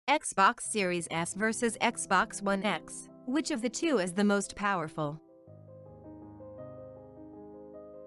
Xbox Series S versus Xbox One X. Which of the two is the most powerful?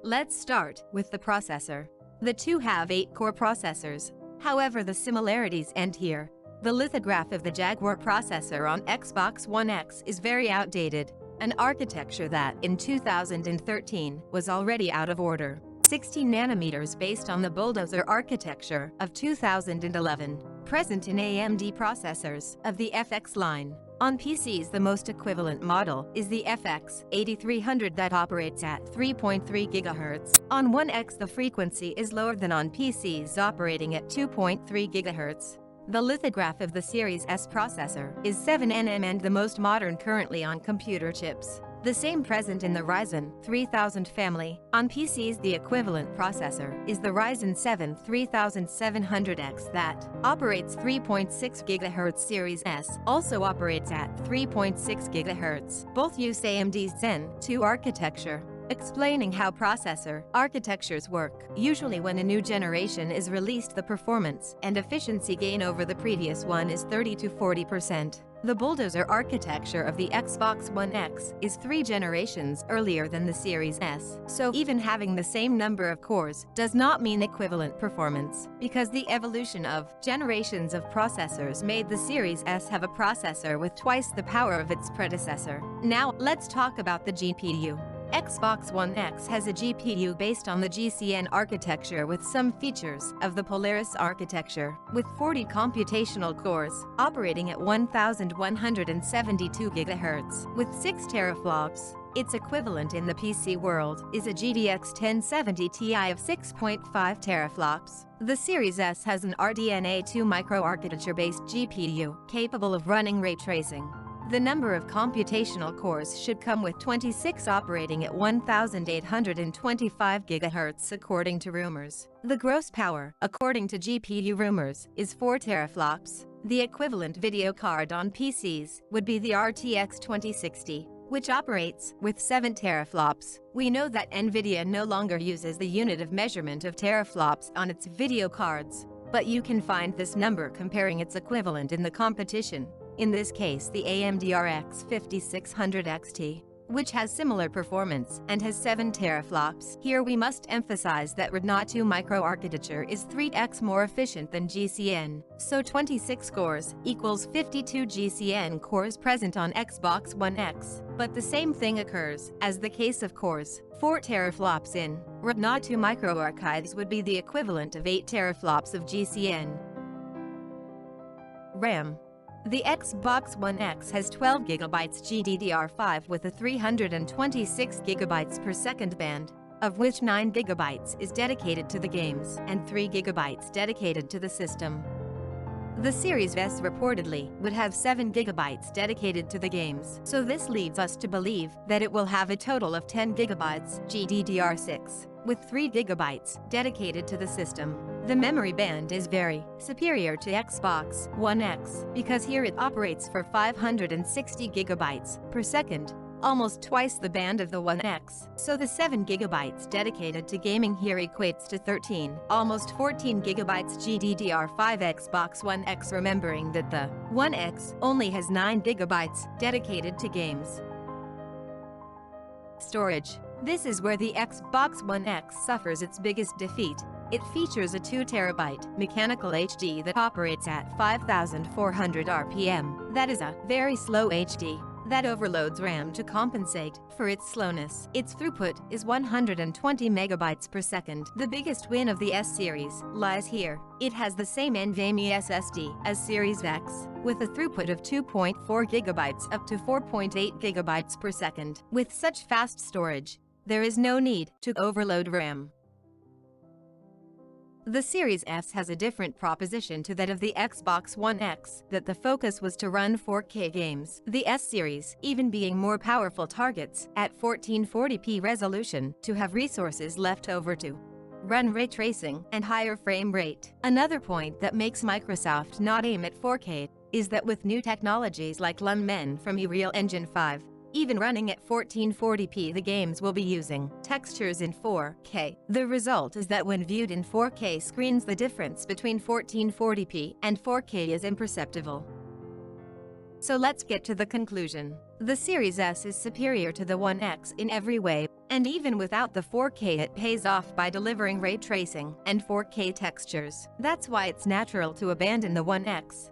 Let's start with the processor. The two have 8-core processors. However, the similarities end here. The lithograph of the Jaguar processor on Xbox One X is very outdated, an architecture that, in 2013, was already out of order. 16 nanometers based on the Bulldozer architecture of 2011, present in AMD processors of the FX line. On PCs, the most equivalent model is the FX 8300 that operates at 3.3 GHz. On One X, the frequency is lower than on PCs operating at 2.3 GHz. The lithograph of the Series S processor is 7 nm and the most modern currently on computer chips. The same present in the Ryzen 3000 family. On PCs, the equivalent processor is the Ryzen 7 3700X that operates 3.6 GHz. Series S also operates at 3.6 GHz. Both use AMD's Zen 2 architecture. Explaining how processor architectures work. Usually when a new generation is released, the performance and efficiency gain over the previous one is 30 to 40%. The Bulldozer architecture of the Xbox One X is 3 generations earlier than the Series S, so even having the same number of cores does not mean equivalent performance, because the evolution of generations of processors made the Series S have a processor with twice the power of its predecessor. Now, let's talk about the GPU. Xbox One X has a GPU based on the GCN architecture with some features of the Polaris architecture, with 40 computational cores, operating at 1172 GHz, with 6 teraflops. Its equivalent in the PC world is a GTX 1070 Ti of 6.5 teraflops. The Series S has an RDNA 2 microarchitecture-based GPU, capable of running ray tracing. The number of computational cores should come with 26 operating at 1825 GHz according to rumors. The gross power, according to GPU rumors, is 4 teraflops. The equivalent video card on PCs would be the RTX 2060, which operates with 7 teraflops. We know that NVIDIA no longer uses the unit of measurement of teraflops on its video cards, but you can find this number comparing its equivalent in the competition. In this case, the AMD RX 5600 XT, which has similar performance and has 7 teraflops. Here we must emphasize that RDNA 2 microarchitecture is 3x more efficient than GCN, so 26 cores equals 52 GCN cores present on Xbox One X. But the same thing occurs as the case of cores. 4 teraflops in RDNA 2 microarchives would be the equivalent of 8 teraflops of GCN. RAM. The Xbox One X has 12 GB GDDR5 with a 326 GB per second band, of which 9 GB is dedicated to the games and 3 GB dedicated to the system. The Series S reportedly would have 7 GB dedicated to the games, so this leads us to believe that it will have a total of 10 GB GDDR6, with 3 GB dedicated to the system. The memory band is very superior to Xbox One X, because here it operates for 560 GB per second, almost twice the band of the One X. So the 7 GB dedicated to gaming here equates to 13, almost 14 GB GDDR5 Xbox One X, remembering that the One X only has 9 GB dedicated to games. Storage. This is where the Xbox One X suffers its biggest defeat. It features a 2 TB mechanical HD that operates at 5,400 RPM. That is a very slow HD that overloads RAM to compensate for its slowness. Its throughput is 120 megabytes per second. The biggest win of the S series lies here. It has the same NVMe SSD as Series X, with a throughput of 2.4 gigabytes up to 4.8 gigabytes per second. With such fast storage, there is no need to overload RAM. The Series S has a different proposition to that of the Xbox One X, that the focus was to run 4K games. The S series, even being more powerful, targets at 1440p resolution to have resources left over to run ray tracing and higher frame rate. Another point that makes Microsoft not aim at 4K is that with new technologies like Unmen from Unreal Engine 5, Even running at 1440p, the games will be using textures in 4K. The result is that when viewed in 4K screens, the difference between 1440p and 4K is imperceptible. So let's get to the conclusion. The Series S is superior to the One X in every way, and even without the 4K it pays off by delivering ray tracing and 4K textures. That's why it's natural to abandon the One X.